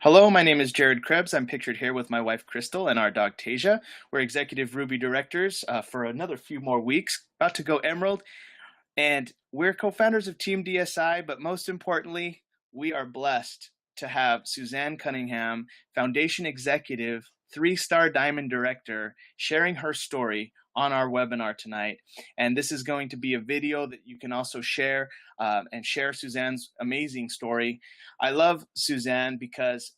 Hello, my name is Jared Krebs. I'm pictured here with my wife Crystal and our dog Tasia. We're executive Ruby directors for another few more weeks, about to go Emerald. And we're co founders of Team DSI, but most importantly, we are blessed to have Suzanne Cunningham, Foundation Executive, three-star Diamond Director, sharing her story on our webinar tonight. And this is going to be a video that you can also share and share Suzanne's amazing story. I love Suzanne because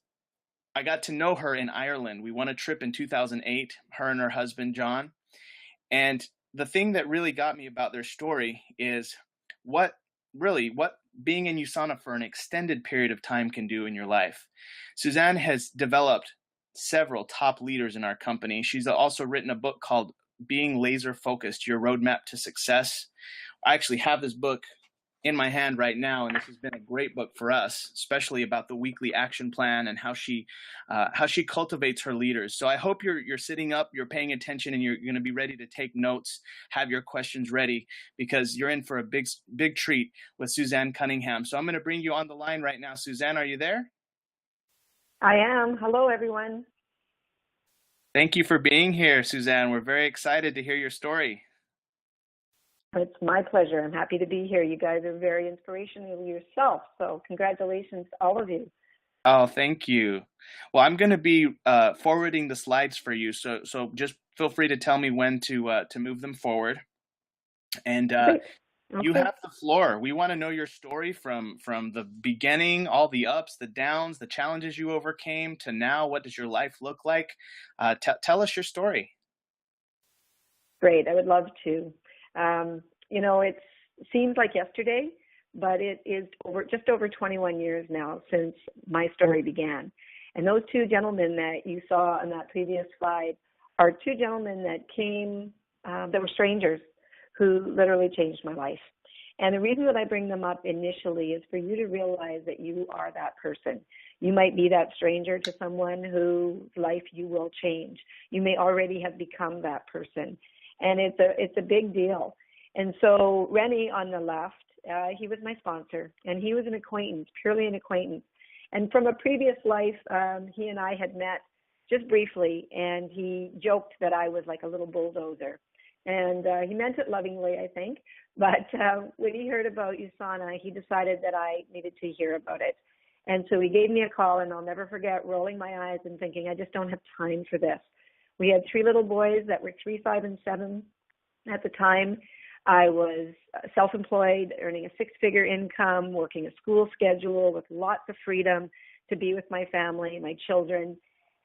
I got to know her in Ireland. We won a trip in 2008, her and her husband, John. And the thing that really got me about their story is what being in USANA for an extended period of time can do in your life. Suzanne has developed several top leaders in our company. She's also written a book called Being Laser Focused, Your Roadmap to Success. I actually have this book in my hand right now, and this has been a great book for us, especially about the weekly action plan and how she cultivates her leaders. So I hope you're sitting up, you're paying attention, and you're going to be ready to take notes, have your questions ready, because you're in for a big treat with Suzanne Cunningham. So I'm going to bring you on the line right now. Suzanne, are you there? I am. Hello, everyone. Thank you for being here, Suzanne. We're very excited to hear your story. It's my pleasure. I'm happy to be here. You guys are very inspirational yourself, so congratulations to all of you. Oh, thank you. Well, I'm going to be forwarding the slides for you, so just feel free to tell me when to move them forward. And Great. you Okay. have the floor. We want to know your story from the beginning, all the ups, the downs, the challenges you overcame, to now. What does your life look like? Tell us your story. Great. I would love to. It seems like yesterday, but it is just over 21 years now since my story began. And those two gentlemen that you saw on that previous slide are two gentlemen that came, that were strangers who literally changed my life. And the reason that I bring them up initially is for you to realize that you are that person. You might be that stranger to someone whose life you will change. You may already have become that person. And it's a big deal. And so Rennie on the left, he was my sponsor, and he was an acquaintance, purely an acquaintance. And from a previous life, he and I had met just briefly, and he joked that I was like a little bulldozer. And he meant it lovingly, I think. But when he heard about USANA, he decided that I needed to hear about it. And so he gave me a call, and I'll never forget rolling my eyes and thinking, I just don't have time for this. We had three little boys that were 3, 5, and 7 at the time. I was self-employed, earning a 6-figure income, working a school schedule with lots of freedom to be with my family, my children.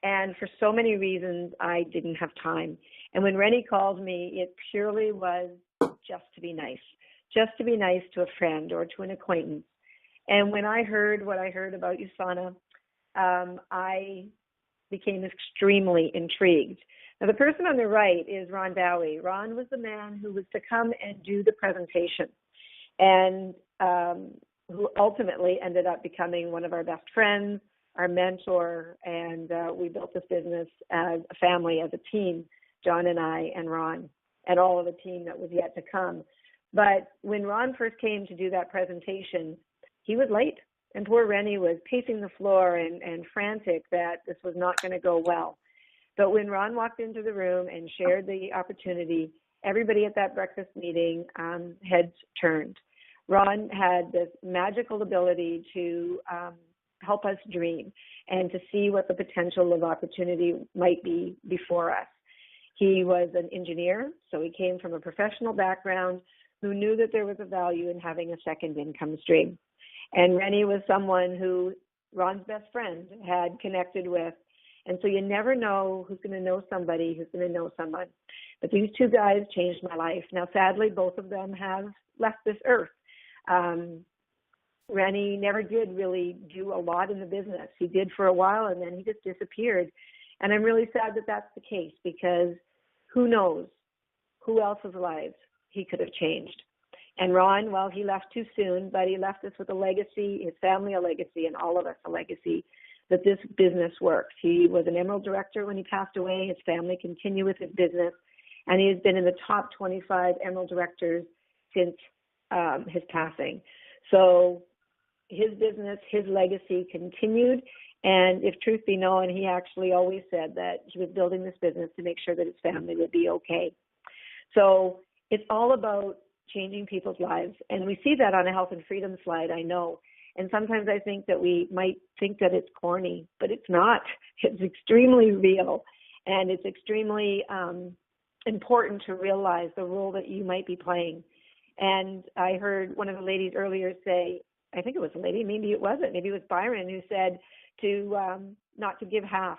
And for so many reasons, I didn't have time. And when Rennie called me, it purely was just to be nice to a friend or to an acquaintance. And when I heard what I heard about USANA, I became extremely intrigued. Now, the person on the right is Ron Bowie. Ron was the man who was to come and do the presentation, and who ultimately ended up becoming one of our best friends, our mentor, and we built this business as a family, as a team, John and I and Ron, and all of the team that was yet to come. But when Ron first came to do that presentation, he was late. And poor Rennie was pacing the floor and frantic that this was not going to go well. But when Ron walked into the room and shared the opportunity, everybody at that breakfast meeting, heads turned. Ron had this magical ability to help us dream and to see what the potential of opportunity might be before us. He was an engineer, so he came from a professional background who knew that there was a value in having a second income stream. And Rennie was someone who Ron's best friend had connected with. And so you never know who's going to know somebody who's going to know someone. But these two guys changed my life. Now, sadly, both of them have left this earth. Rennie never did really do a lot in the business. He did for a while, and then he just disappeared. And I'm really sad that that's the case, because who knows who else's lives he could have changed. And Ron, well, he left too soon, but he left us with a legacy, his family a legacy, and all of us a legacy, that this business works. He was an Emerald director when he passed away. His family continued with his business, and he has been in the top 25 Emerald directors since his passing. So his business, his legacy continued, And if truth be known, he actually always said that he was building this business to make sure that his family would be okay. So it's all about changing people's lives. And we see that on a health and freedom slide, I know. And sometimes I think that we might think that it's corny, but it's not. It's extremely real. And it's extremely important to realize the role that you might be playing. And I heard one of the ladies earlier say, I think it was a lady, maybe it wasn't, maybe it was Byron, who said to not to give half,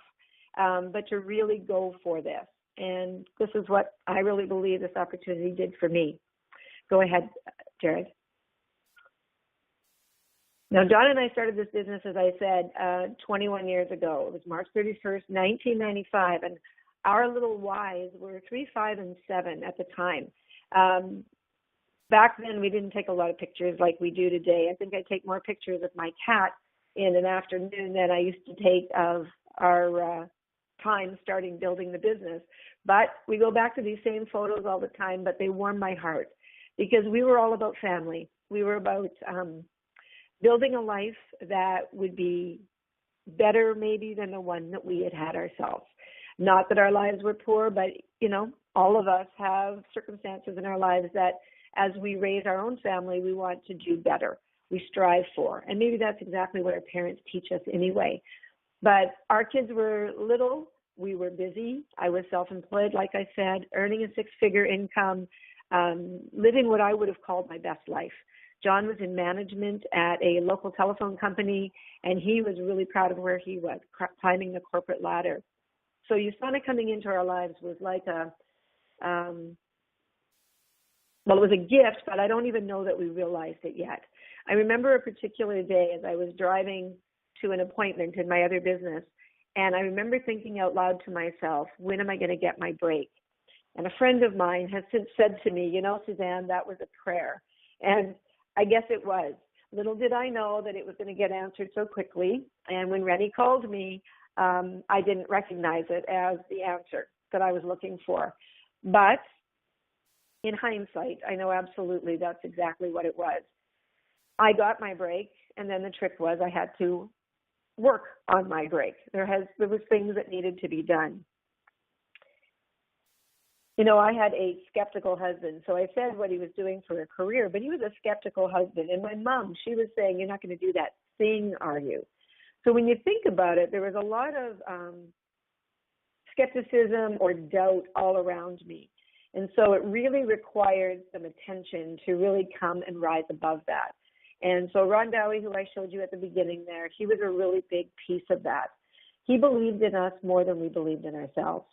but to really go for this. And this is what I really believe this opportunity did for me. Go ahead, Jared. Now, John and I started this business, as I said, 21 years ago. It was March 31st, 1995, and our little Ys were 3, 5, and 7 at the time. Back then, we didn't take a lot of pictures like we do today. I think I take more pictures of my cat in an afternoon than I used to take of our time starting building the business. But we go back to these same photos all the time, but they warm my heart because we were all about family. We were about building a life that would be better maybe than the one that we had had ourselves. Not that our lives were poor, but, you know, all of us have circumstances in our lives that as we raise our own family, we want to do better. We strive for. And maybe that's exactly what our parents teach us anyway. But our kids were little. We were busy. I was self-employed, like I said, earning a 6-figure income, living what I would have called my best life. John was in management at a local telephone company, and he was really proud of where he was, climbing the corporate ladder. So USANA coming into our lives was like well, it was a gift, but I don't even know that we realized it yet. I remember a particular day as I was driving to an appointment in my other business, and I remember thinking out loud to myself, when am I going to get my break? And a friend of mine has since said to me, you know, Suzanne, that was a prayer. And I guess it was. Little did I know that it was going to get answered so quickly. And when Rennie called me, I didn't recognize it as the answer that I was looking for. But in hindsight, I know absolutely that's exactly what it was. I got my break, and then the trick was I had to work on my break. There was things that needed to be done. You know, I had a skeptical husband, so I said what he was doing for a career, but he was a skeptical husband. And my mom, she was saying, you're not going to do that thing, are you? So when you think about it, there was a lot of skepticism or doubt all around me. And so it really required some attention to really come and rise above that. And so Ron Dowie, who I showed you at the beginning there, he was a really big piece of that. He believed in us more than we believed in ourselves.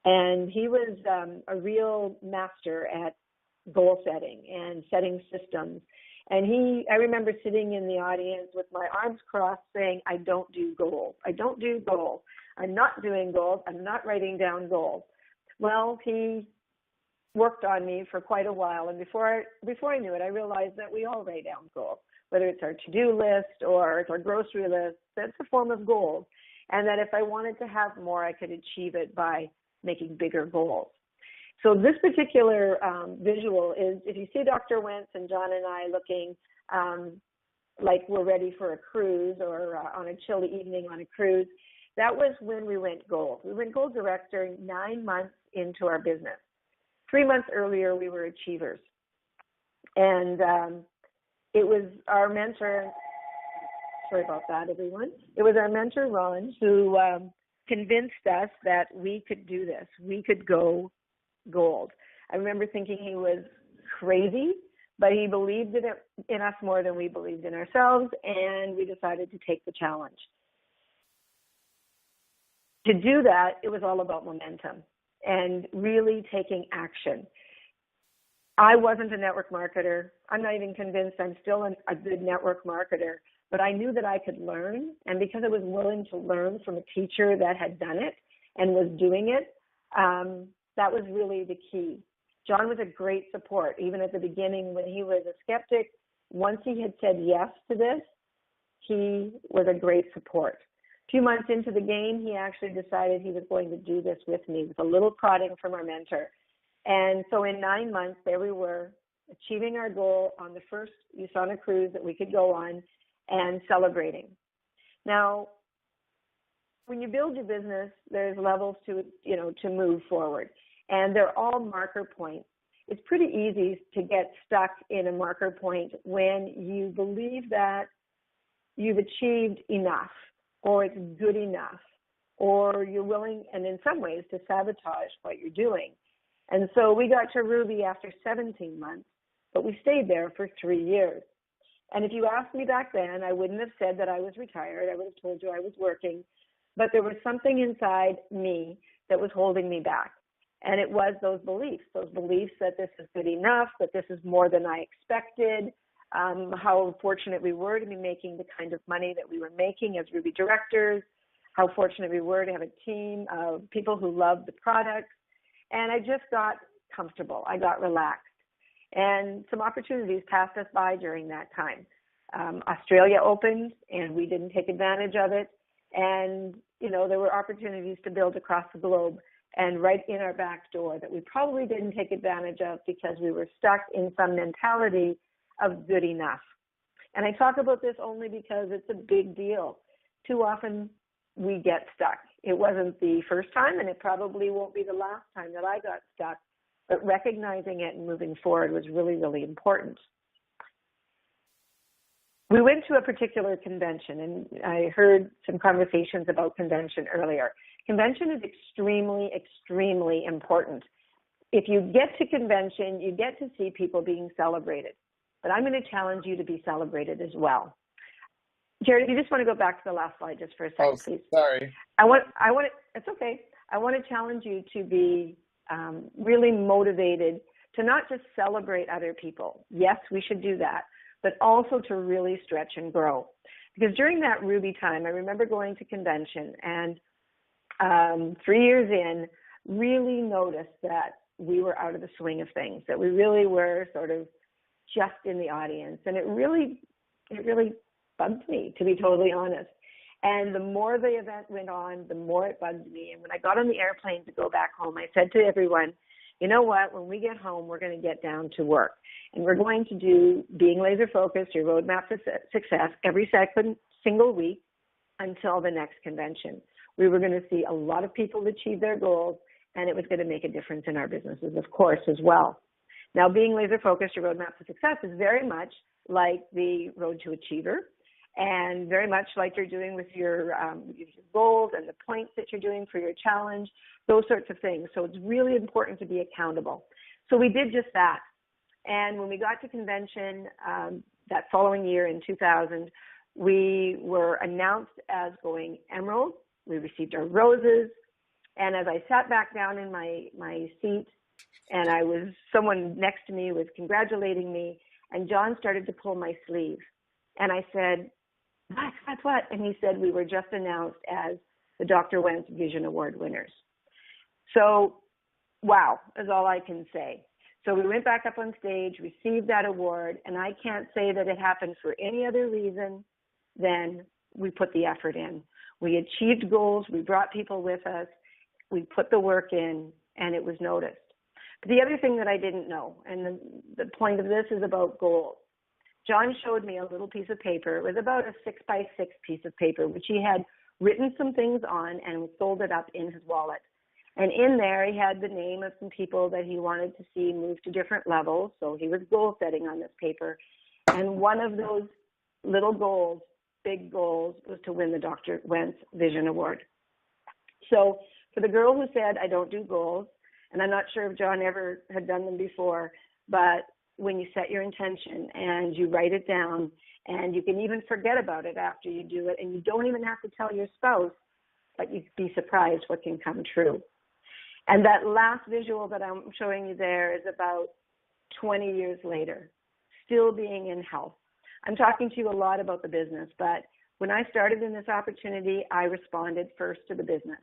And he was a real master at goal setting and setting systems. And I remember sitting in the audience with my arms crossed saying, I don't do goals. I don't do goals. I'm not doing goals. I'm not writing down goals. Well, he worked on me for quite a while. And before I knew it, I realized that we all write down goals, whether it's our to-do list or it's our grocery list. That's a form of goals. And that if I wanted to have more, I could achieve it by making bigger goals. So this particular visual is, if you see Dr. Wentz and John and I looking like we're ready for a cruise or on a chilly evening on a cruise, that was when we went gold. We went gold direct during 9 months into our business. 3 months earlier, we were achievers. And it was our mentor, sorry about that, everyone. It was our mentor, Ron, who convinced us that we could do this. We could go gold. I remember thinking he was crazy, but he believed in us more than we believed in ourselves, and we decided to take the challenge. To do that, it was all about momentum and really taking action. I wasn't a network marketer. I'm not even convinced I'm still a good network marketer, but I knew that I could learn. And because I was willing to learn from a teacher that had done it and was doing it, that was really the key. John was a great support, even at the beginning when he was a skeptic. Once he had said yes to this, he was a great support. A few months into the game, he actually decided he was going to do this with me with a little prodding from our mentor. And so in 9 months, there we were, achieving our goal on the first USANA cruise that we could go on and celebrating. Now, when you build your business, there's levels to move forward, and they're all marker points. It's pretty easy to get stuck in a marker point when you believe that you've achieved enough, or it's good enough, or you're willing, and in some ways, to sabotage what you're doing. And so we got to Ruby after 17 months, but we stayed there for 3 years. And if you asked me back then, I wouldn't have said that I was retired. I would have told you I was working. But there was something inside me that was holding me back. And it was those beliefs that this is good enough, that this is more than I expected, how fortunate we were to be making the kind of money that we were making as Ruby directors, how fortunate we were to have a team of people who loved the products. And I just got comfortable. I got relaxed. And some opportunities passed us by during that time. Australia opened, and we didn't take advantage of it. And, there were opportunities to build across the globe and right in our back door that we probably didn't take advantage of because we were stuck in some mentality of good enough. And I talk about this only because it's a big deal. Too often we get stuck. It wasn't the first time, and it probably won't be the last time that I got stuck, but recognizing it and moving forward was really, really important. We went to a particular convention, and I heard some conversations about convention earlier. Convention is extremely, extremely important. If you get to convention, you get to see people being celebrated. But I'm going to challenge you to be celebrated as well. Jared, if you just want to go back to the last slide just for a second, please. Sorry. It's okay. I want to challenge you to be really motivated to not just celebrate other people. Yes, we should do that, but also to really stretch and grow. Because during that Ruby time, I remember going to convention and 3 years in, really noticed that we were out of the swing of things, that we really were sort of just in the audience. And it really bugged me, to be totally honest. And the more the event went on, the more it bugged me. And when I got on the airplane to go back home, I said to everyone, you know what, when we get home, we're going to get down to work. And we're going to do being laser focused, your roadmap to success, every single week until the next convention. We were going to see a lot of people achieve their goals, and it was going to make a difference in our businesses, of course, as well. Now, being laser focused, your roadmap to success is very much like the road to achiever, and very much like you're doing with your goals and the points that you're doing for your challenge, those sorts of things. So it's really important to be accountable. So we did just that. And when we got to convention that following year in 2000, we were announced as going Emerald. We received our roses. And as I sat back down in my seat, and someone next to me was congratulating me, and John started to pull my sleeve. And I said, that's what? And he said, we were just announced as the Dr. Wentz Vision Award winners. So, wow, is all I can say. So we went back up on stage, received that award, and I can't say that it happened for any other reason than we put the effort in. We achieved goals, we brought people with us, we put the work in, and it was noticed. But the other thing that I didn't know, and the point of this is about goals. John showed me a little piece of paper. It was about a 6x6 piece of paper, which he had written some things on and folded up in his wallet. And in there, he had the name of some people that he wanted to see move to different levels. So he was goal setting on this paper. And one of those little goals, big goals, was to win the Dr. Wentz Vision Award. So for the girl who said, I don't do goals, and I'm not sure if John ever had done them before, but when you set your intention and you write it down, and you can even forget about it after you do it, and you don't even have to tell your spouse, but you'd be surprised what can come true. And that last visual that I'm showing you there is about 20 years later, still being in health. I'm talking to you a lot about the business, but when I started in this opportunity, I responded first to the business.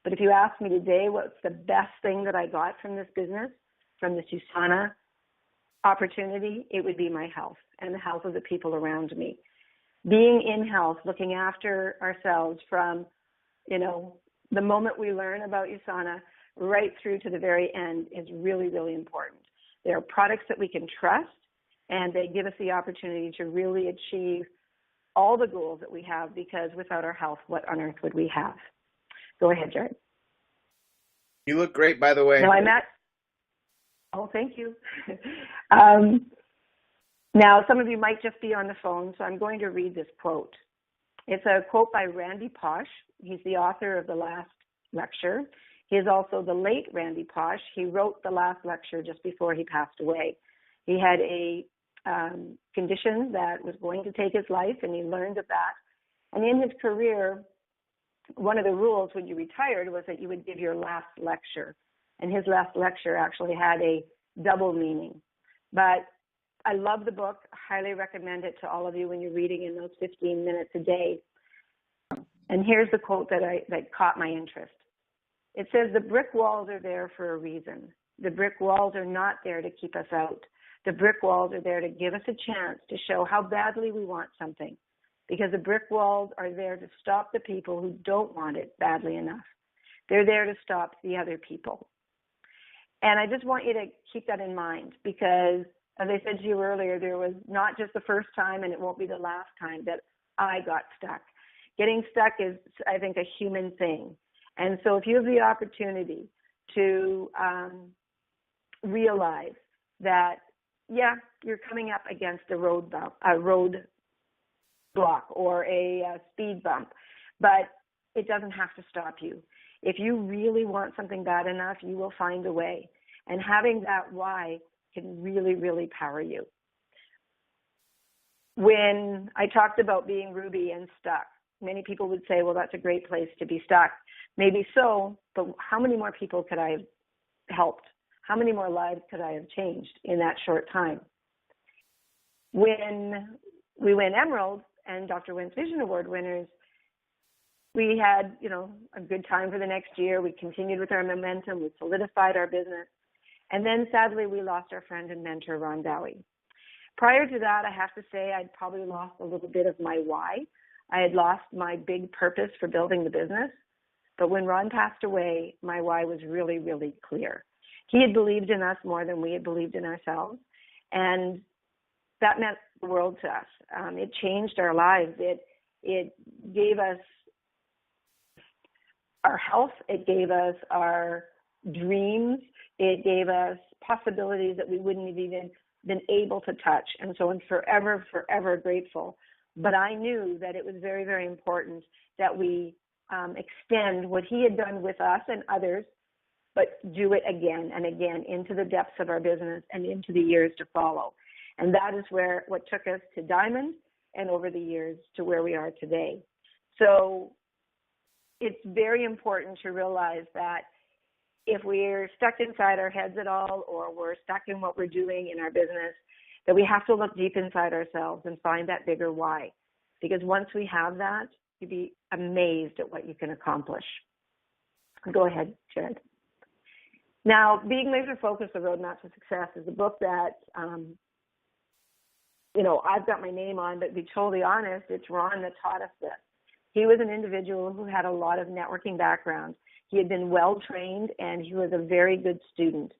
But if you ask me today what's the best thing that I got from this business, from this USANA opportunity, it would be my health and the health of the people around me. Being in health, looking after ourselves from, the moment we learn about USANA right through to the very end is really, really important. There are products that we can trust, and they give us the opportunity to really achieve all the goals that we have, because without our health, what on earth would we have? Go ahead, Jared. You look great, by the way. Now oh, thank you. Now, some of you might just be on the phone, so I'm going to read this quote. It's a quote by Randy Pausch. He's the author of the last lecture. He is also the late Randy Pausch. He wrote the last lecture just before he passed away. He had a condition that was going to take his life, and he learned of that. And in his career, one of the rules when you retired was that you would give your last lecture. And his last lecture actually had a double meaning. But I love the book. I highly recommend it to all of you when you're reading in those 15 minutes a day. And here's the quote that caught my interest. It says, "The brick walls are there for a reason. The brick walls are not there to keep us out. The brick walls are there to give us a chance to show how badly we want something, because the brick walls are there to stop the people who don't want it badly enough. They're there to stop the other people." And I just want you to keep that in mind, because as I said to you earlier, there was not just the first time, and it won't be the last time, that I got stuck. Getting stuck is, I think, a human thing. And so if you have the opportunity to realize that, yeah, you're coming up against a road block or a speed bump, but it doesn't have to stop you. If you really want something bad enough, you will find a way. And having that why can really, really power you. When I talked about being Ruby and stuck, many people would say, well, that's a great place to be stuck. Maybe so, but how many more people could I have helped? How many more lives could I have changed in that short time? When we went Emerald and Dr. Wentz Vision Award winners, we had, a good time for the next year. We continued with our momentum. We solidified our business. And then sadly, we lost our friend and mentor, Ron Dowie. Prior to that, I have to say I'd probably lost a little bit of my why. I had lost my big purpose for building the business. But when Ron passed away, my why was really, really clear. He had believed in us more than we had believed in ourselves. And that meant the world to us. It changed our lives. It gave us our health. It gave us our dreams. It gave us possibilities that we wouldn't have even been able to touch. And so I'm forever, forever grateful. But I knew that it was very, very important that we extend what he had done with us and others, but do it again and again into the depths of our business and into the years to follow. And that is what took us to Diamond, and over the years to where we are today. So it's very important to realize that if we're stuck inside our heads at all, or we're stuck in what we're doing in our business, that we have to look deep inside ourselves and find that bigger why. Because once we have that, you'd be amazed at what you can accomplish. Go ahead, Jared. Now, Being Laser Focused, The Roadmap to Success is a book that, I've got my name on, but to be totally honest, it's Ron that taught us this. He was an individual who had a lot of networking background. He had been well trained, and he was a very good student.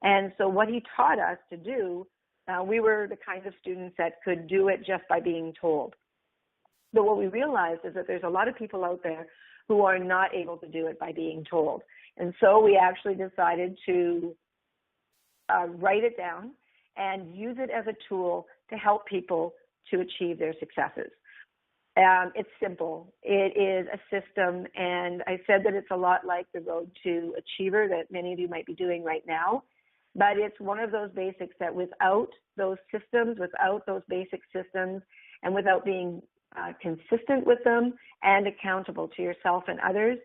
And so what he taught us to do, we were the kind of students that could do it just by being told. But what we realized is that there's a lot of people out there who are not able to do it by being told. And so we actually decided to write it down and use it as a tool to help people to achieve their successes. It's simple. It is a system, and I said that it's a lot like the Road to Achiever that many of you might be doing right now, but it's one of those basics that without those systems, without those basic systems, and without being consistent with them and accountable to yourself and others,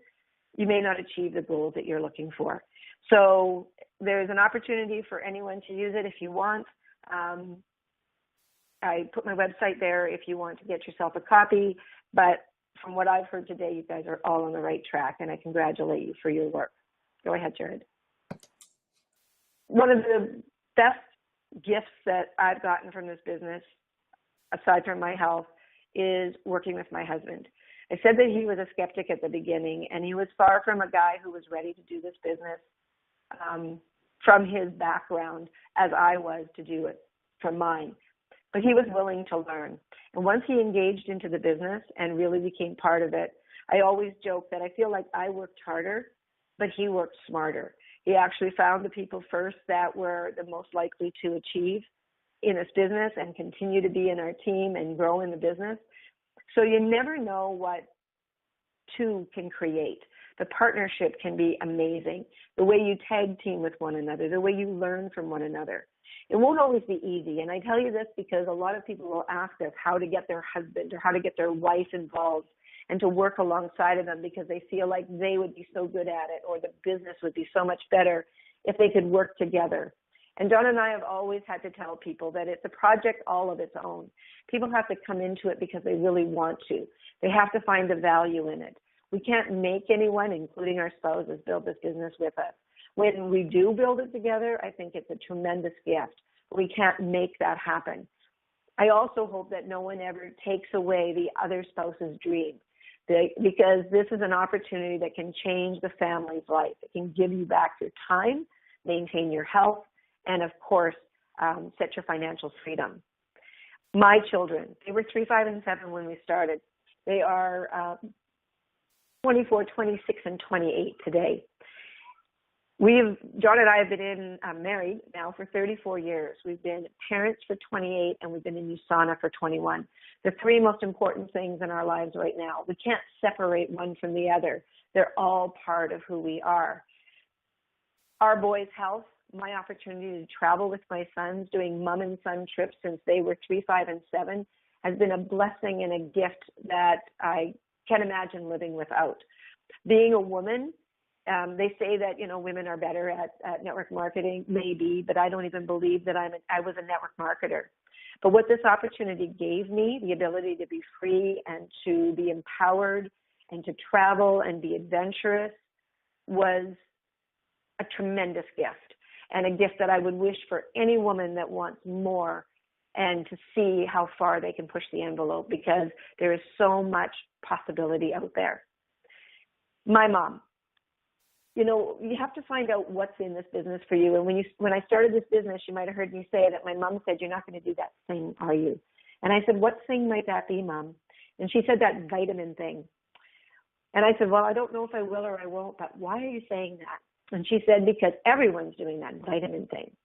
you may not achieve the goals that you're looking for. So there's an opportunity for anyone to use it if you want. I put my website there if you want to get yourself a copy, but from what I've heard today, you guys are all on the right track, and I congratulate you for your work. Go ahead, Jared. One of the best gifts that I've gotten from this business, aside from my health, is working with my husband. I said that he was a skeptic at the beginning, and he was far from a guy who was ready to do this business from his background as I was to do it from mine. but he was willing to learn. And once he engaged into the business and really became part of it, I always joke that I feel like I worked harder, but he worked smarter. He actually found the people first that were the most likely to achieve in this business and continue to be in our team and grow in the business. So you never know what two can create. The partnership can be amazing. The way you tag team with one another, the way you learn from one another. It won't always be easy. And I tell you this because a lot of people will ask us how to get their husband or how to get their wife involved and to work alongside of them because they feel like they would be so good at it or the business would be so much better if they could work together. And John and I have always had to tell people that it's a project all of its own. People have to come into it because they really want to. They have to find the value in it. We can't make anyone, including our spouses, build this business with us. When we do build it together, I think it's a tremendous gift. We can't make that happen. I also hope that no one ever takes away the other spouse's dream, because this is an opportunity that can change the family's life. It can give you back your time, maintain your health, and of course, set your financial freedom. My children, they were 3, 5, and 7 when we started. They are 24, 26, and 28 today. John and I have been married now for 34 years. We've been parents for 28, and we've been in USANA for 21. The 3 most important things in our lives right now. We can't separate one from the other. They're all part of who we are. Our boys' health, my opportunity to travel with my sons, doing mom and son trips since they were 3, 5, and 7, has been a blessing and a gift that I can't imagine living without. Being a woman, they say that, women are better at network marketing, maybe, but I don't even believe that I was a network marketer. But what this opportunity gave me, the ability to be free and to be empowered and to travel and be adventurous, was a tremendous gift, and a gift that I would wish for any woman that wants more and to see how far they can push the envelope, because there is so much possibility out there. My mom, you have to find out what's in this business for you. And when I started this business, you might have heard me say that my mom said, "You're not going to do that thing, are you?" And I said, "What thing might that be, Mom?" And she said, "That vitamin thing." And I said, "Well, I don't know if I will or I won't, but why are you saying that?" And she said, "Because everyone's doing that vitamin thing."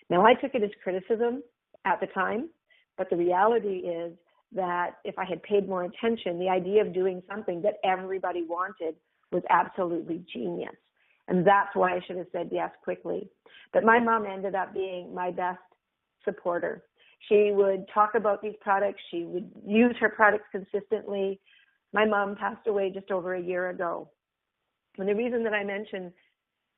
Now, I took it as criticism at the time, but the reality is that if I had paid more attention, the idea of doing something that everybody wanted was absolutely genius. And that's why I should have said yes quickly. But my mom ended up being my best supporter. She would talk about these products. She would use her products consistently. My mom passed away just over a year ago. And the reason that I mention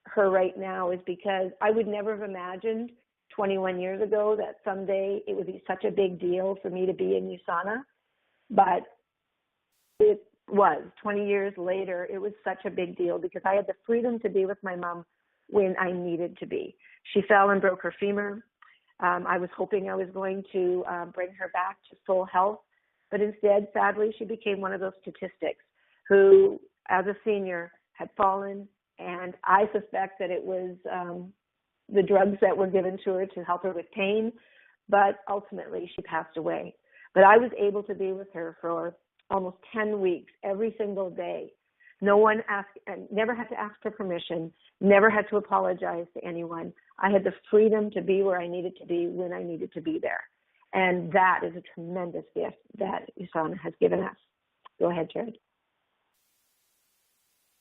her right now is because I would never have imagined 21 years ago that someday it would be such a big deal for me to be in USANA. But it was 20 years later, it was such a big deal because I had the freedom to be with my mom when I needed to be. She fell and broke her femur. I was hoping I was going to bring her back to full health, but instead, sadly, she became one of those statistics who, as a senior, had fallen, and I suspect that it was the drugs that were given to her to help her with pain, but ultimately she passed away. But I was able to be with her for almost 10 weeks, every single day. No one asked, and never had to ask for permission, never had to apologize to anyone. I had the freedom to be where I needed to be when I needed to be there. And that is a tremendous gift that USANA has given us. Go ahead, Jared.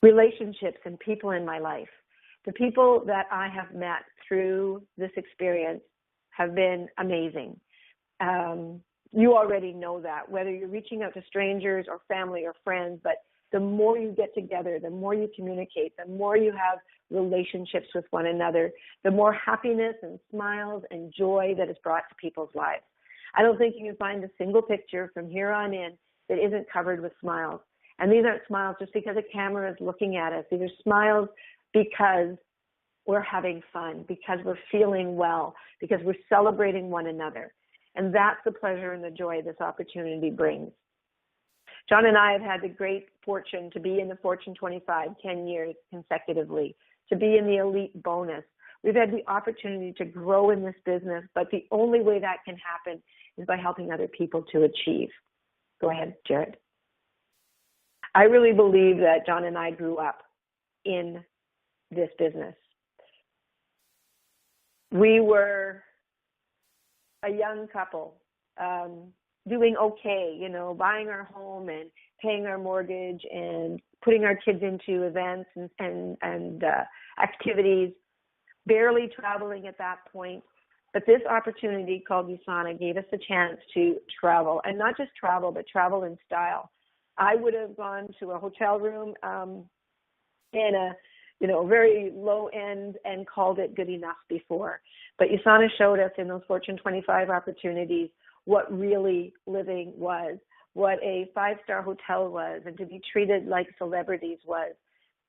Relationships and people in my life. The people that I have met through this experience have been amazing. You already know that, whether you're reaching out to strangers or family or friends, but the more you get together, the more you communicate, the more you have relationships with one another, the more happiness and smiles and joy that is brought to people's lives. I don't think you can find a single picture from here on in that isn't covered with smiles. And these aren't smiles just because a camera is looking at us. These are smiles because we're having fun, because we're feeling well, because we're celebrating one another. And that's the pleasure and the joy this opportunity brings. John and I have had the great fortune to be in the Fortune 25 10 years consecutively, to be in the elite bonus. We've had the opportunity to grow in this business, but the only way that can happen is by helping other people to achieve. Go ahead, Jared. I really believe that John and I grew up in this business. We were a young couple, doing okay, buying our home and paying our mortgage and putting our kids into events and activities, barely traveling at that point. But this opportunity called USANA gave us a chance to travel, and not just travel, but travel in style. I would have gone to a hotel room in a very low end and called it good enough before. But USANA showed us in those Fortune 25 opportunities what really living was, what a 5-star hotel was, and to be treated like celebrities was.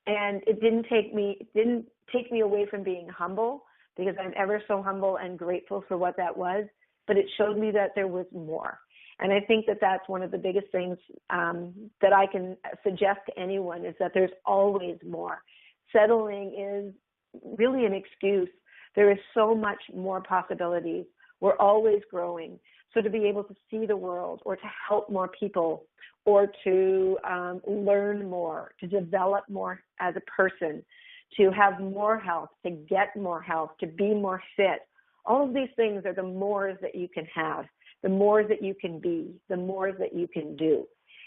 And it didn't take me away from being humble, because I'm ever so humble and grateful for what that was, but it showed me that there was more. And I think that that's one of the biggest things that I can suggest to anyone, is that there's always more. Settling is really an excuse. There is so much more possibilities. We're always growing. So to be able to see the world, or to help more people, or to learn more, to develop more as a person, to have more health, to get more health, to be more fit, all of these things are the mores that you can have, the mores that you can be, the mores that you can do.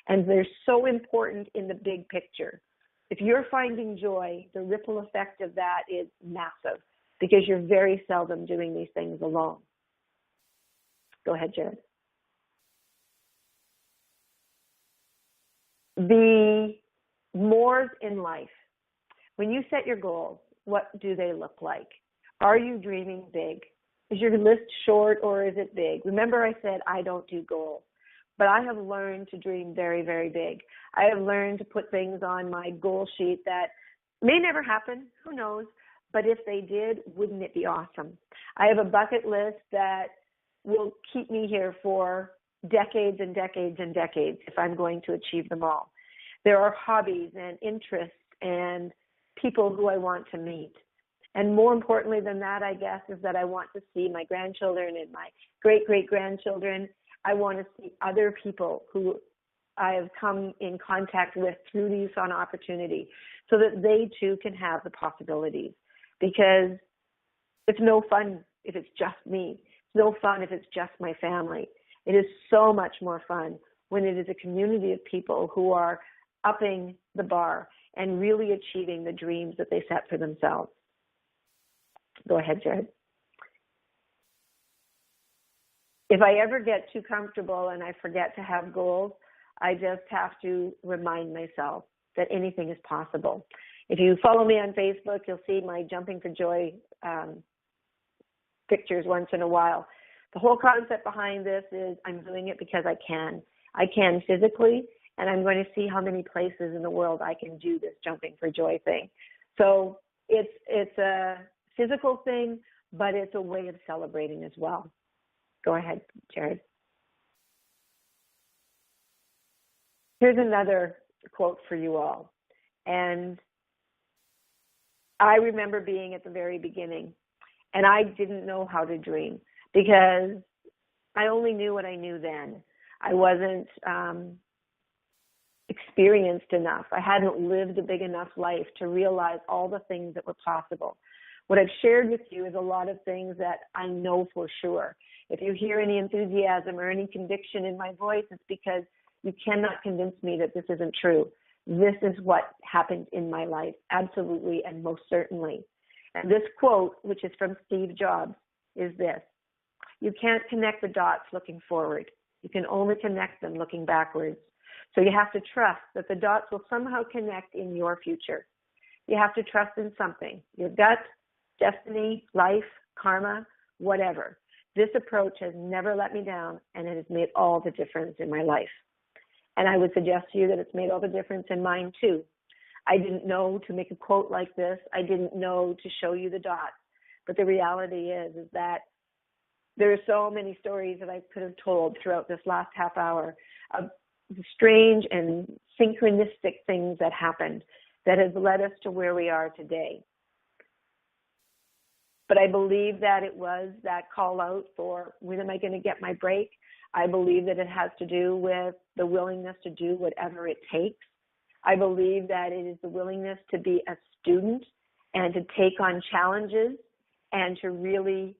And they're so important in the big picture. If you're finding joy, the ripple effect of that is massive, because you're very seldom doing these things alone. Go ahead, Jared. The mores in life. When you set your goals, what do they look like? Are you dreaming big? Is your list short, or is it big? Remember, I said I don't do goals, but I have learned to dream very, very big. I have learned to put things on my goal sheet that may never happen, who knows, but if they did, wouldn't it be awesome? I have a bucket list that will keep me here for decades and decades and decades if I'm going to achieve them all. There are hobbies and interests and people who I want to meet. And more importantly than that, I guess, is that I want to see my grandchildren and my great-great-grandchildren. I want to see other people who I have come in contact with through the USANA opportunity, so that they too can have the possibilities. Because it's no fun if it's just me. It's no fun if it's just my family. It is so much more fun when it is a community of people who are upping the bar and really achieving the dreams that they set for themselves. Go ahead, Jared. If I ever get too comfortable and I forget to have goals, I just have to remind myself that anything is possible. If you follow me on Facebook, you'll see my Jumping for Joy pictures once in a while. The whole concept behind this is I'm doing it because I can. I can physically, and I'm going to see how many places in the world I can do this Jumping for Joy thing. So it's a physical thing, but it's a way of celebrating as well. Go ahead, Jared. Here's another quote for you all. And I remember being at the very beginning, and I didn't know how to dream because I only knew what I knew then. I wasn't experienced enough. I hadn't lived a big enough life to realize all the things that were possible. What I've shared with you is a lot of things that I know for sure. If you hear any enthusiasm or any conviction in my voice, it's because you cannot convince me that this isn't true. This is what happened in my life, absolutely and most certainly. And this quote, which is from Steve Jobs, is this: you can't connect the dots looking forward. You can only connect them looking backwards. So you have to trust that the dots will somehow connect in your future. You have to trust in something, your gut, destiny, life, karma, whatever. This approach has never let me down, and it has made all the difference in my life. And I would suggest to you that it's made all the difference in mine too. I didn't know to make a quote like this. I didn't know to show you the dots. But the reality is that there are so many stories that I could have told throughout this last half hour of the strange and synchronistic things that happened that has led us to where we are today. But I believe that it was that call out for when am I going to get my break? I believe that it has to do with the willingness to do whatever it takes. I believe that it is the willingness to be a student and to take on challenges and to really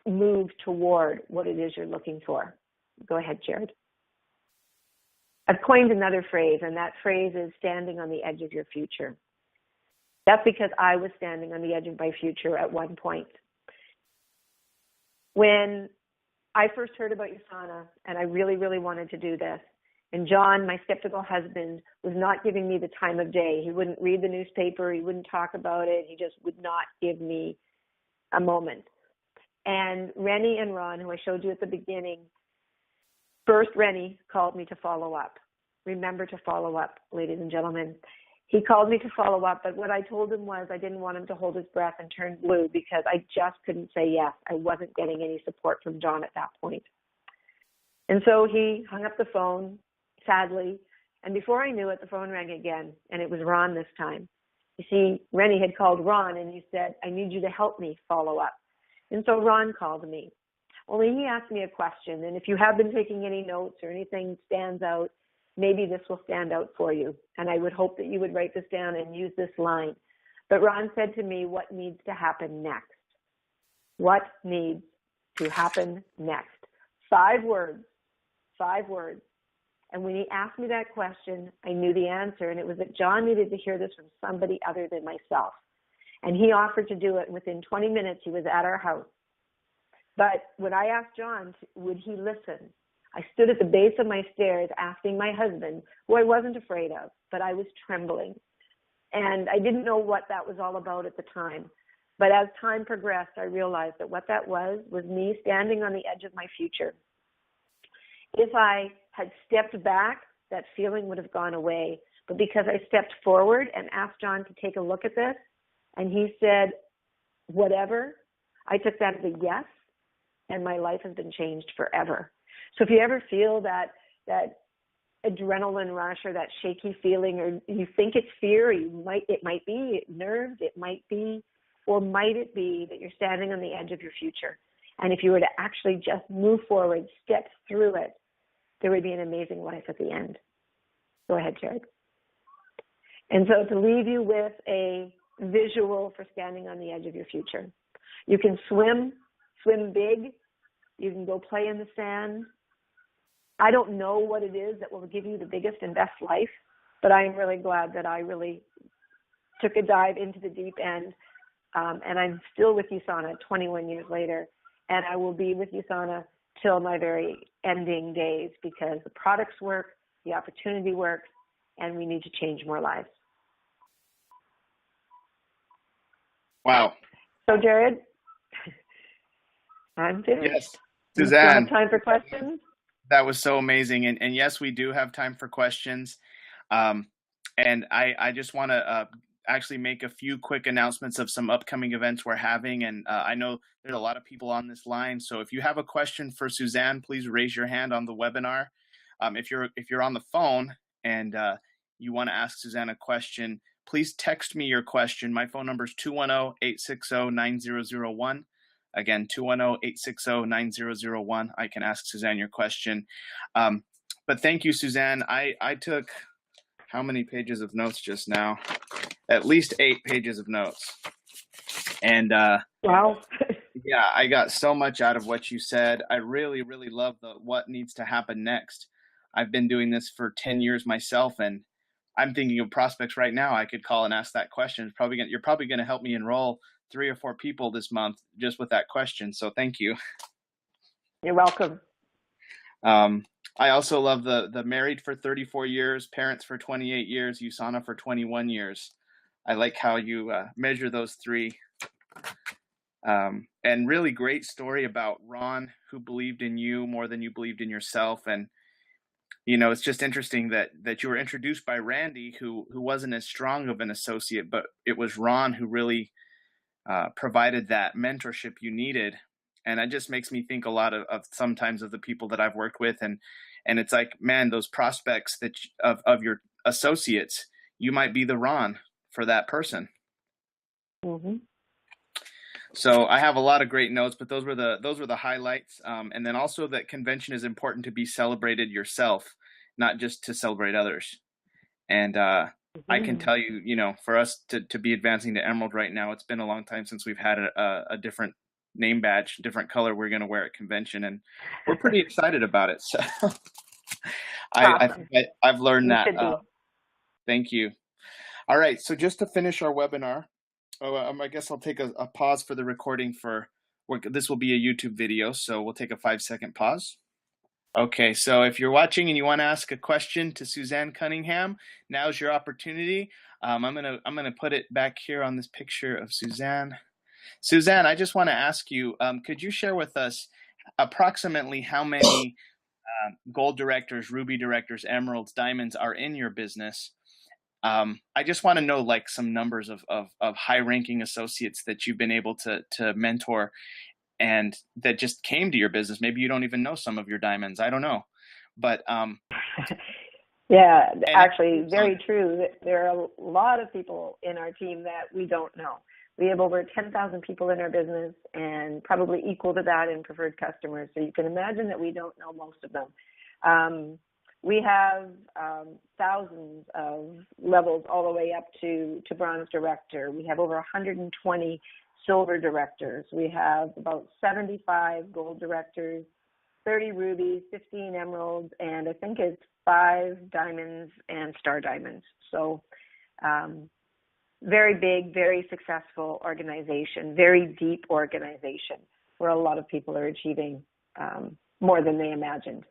move toward what it is you're looking for. Go ahead, Jared. I've coined another phrase, and that phrase is standing on the edge of your future. That's because I was standing on the edge of my future at one point. When I first heard about USANA, and I really, really wanted to do this, and John, my skeptical husband, was not giving me the time of day. He wouldn't read the newspaper. He wouldn't talk about it. He just would not give me a moment. And Rennie and Ron, who I showed you at the beginning, first Rennie called me to follow up. Remember to follow up, ladies and gentlemen. He called me to follow up, but what I told him was I didn't want him to hold his breath and turn blue because I just couldn't say yes. I wasn't getting any support from John at that point. And so he hung up the phone, sadly, and before I knew it, the phone rang again, and it was Ron this time. You see, Rennie had called Ron, and he said, I need you to help me follow up. And so Ron called me. Only he asked me a question, and if you have been taking any notes or anything stands out, maybe this will stand out for you. And I would hope that you would write this down and use this line. But Ron said to me, what needs to happen next? What needs to happen next? 5 words, 5 words. And when he asked me that question, I knew the answer, and it was that John needed to hear this from somebody other than myself. And he offered to do it. Within 20 minutes, he was at our house. But when I asked John, would he listen? I stood at the base of my stairs asking my husband, who I wasn't afraid of, but I was trembling. And I didn't know what that was all about at the time. But as time progressed, I realized that what that was me standing on the edge of my future. If I had stepped back, that feeling would have gone away. But because I stepped forward and asked John to take a look at this, and he said, whatever, I took that as a yes, and my life has been changed forever. So if you ever feel that adrenaline rush or that shaky feeling, or you think it's fear, it might be nerves, it might be, or might it be that you're standing on the edge of your future? And if you were to actually just move forward, step through it, there would be an amazing life at the end. Go ahead, Jared. And so to leave you with a visual for standing on the edge of your future. You can swim big. You can go play in the sand. I don't know what it is that will give you the biggest and best life, but I am really glad that I really took a dive into the deep end. And I'm still with USANA 21 years later, and I will be with USANA till my very ending days because the products work, the opportunity works, and we need to change more lives. Wow. So, Jared, I'm finished. Yes. Do you Suzanne. have time for questions? That was so amazing. And yes, we do have time for questions. And I just want to actually make a few quick announcements of some upcoming events we're having. And I know there's a lot of people on this line. So if you have a question for Suzanne, please raise your hand on the webinar. If you're on the phone and you want to ask Suzanne a question, please text me your question. My phone number is 210-860-9001. Again, 210-860-9001. I can ask Suzanne your question. But thank you, Suzanne. I took how many pages of notes just now? At least 8 pages of notes. And wow. Yeah, I got so much out of what you said. I really, really love the what needs to happen next. I've been doing this for 10 years myself, and I'm thinking of prospects right now I could call and ask that question. You're probably going to help me enroll 3 or 4 people this month just with that question. So thank you. You're welcome. I also love the married for 34 years, parents for 28 years, USANA for 21 years. I like how you measure those 3. And really great story about Ron, who believed in you more than you believed in yourself. And you know, it's just interesting that you were introduced by Randy, who wasn't as strong of an associate, but it was Ron who really provided that mentorship you needed. And it just makes me think a lot of sometimes of the people that I've worked with. And it's like, man, those prospects of your associates, you might be the Ron for that person. Mm-hmm. So I have a lot of great notes, but those were the highlights. And then also that convention is important to be celebrated yourself, not just to celebrate others. And I can Mm-hmm. tell you, for us to be advancing to Emerald right now, it's been a long time since we've had a different name badge, different color we're going to wear at convention, and we're pretty excited about it. So I Awesome. think I've learned You that. should be. Thank you. All right, so just to finish our webinar, I guess I'll take a pause for the recording this will be a YouTube video, so we'll take a 5-second pause. Okay, so if you're watching and you want to ask a question to Suzanne Cunningham, now's your opportunity. I'm gonna put it back here on this picture of Suzanne. Suzanne, I just want to ask you, could you share with us approximately how many gold directors, ruby directors, emeralds, diamonds are in your business? I just want to know like some numbers of high-ranking associates that you've been able to mentor and that just came to your business. Maybe you don't even know some of your diamonds. I don't know. But Yeah, and actually, very true. There are a lot of people in our team that we don't know. We have over 10,000 people in our business and probably equal to that in preferred customers. So you can imagine that we don't know most of them. We have thousands of levels all the way up to bronze director. We have over 120 silver directors. We have about 75 gold directors, 30 rubies, 15 emeralds, and I think it's 5 diamonds and star diamonds. So very big, very successful organization, very deep organization where a lot of people are achieving more than they imagined.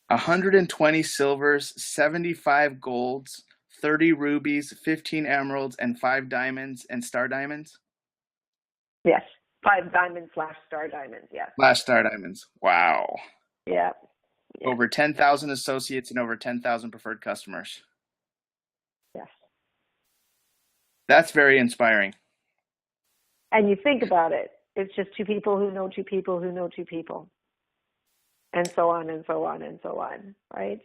120 silvers, 75 golds, 30 rubies, 15 emeralds, and 5 diamonds and star diamonds? Yes, 5 diamonds / star diamonds, yes. Last star diamonds. Wow. Yeah. Yeah. Over 10,000 associates and over 10,000 preferred customers. Yes. That's very inspiring. And you think about it, it's just 2 people who know 2 people who know 2 people. And so on and so on and so on, right?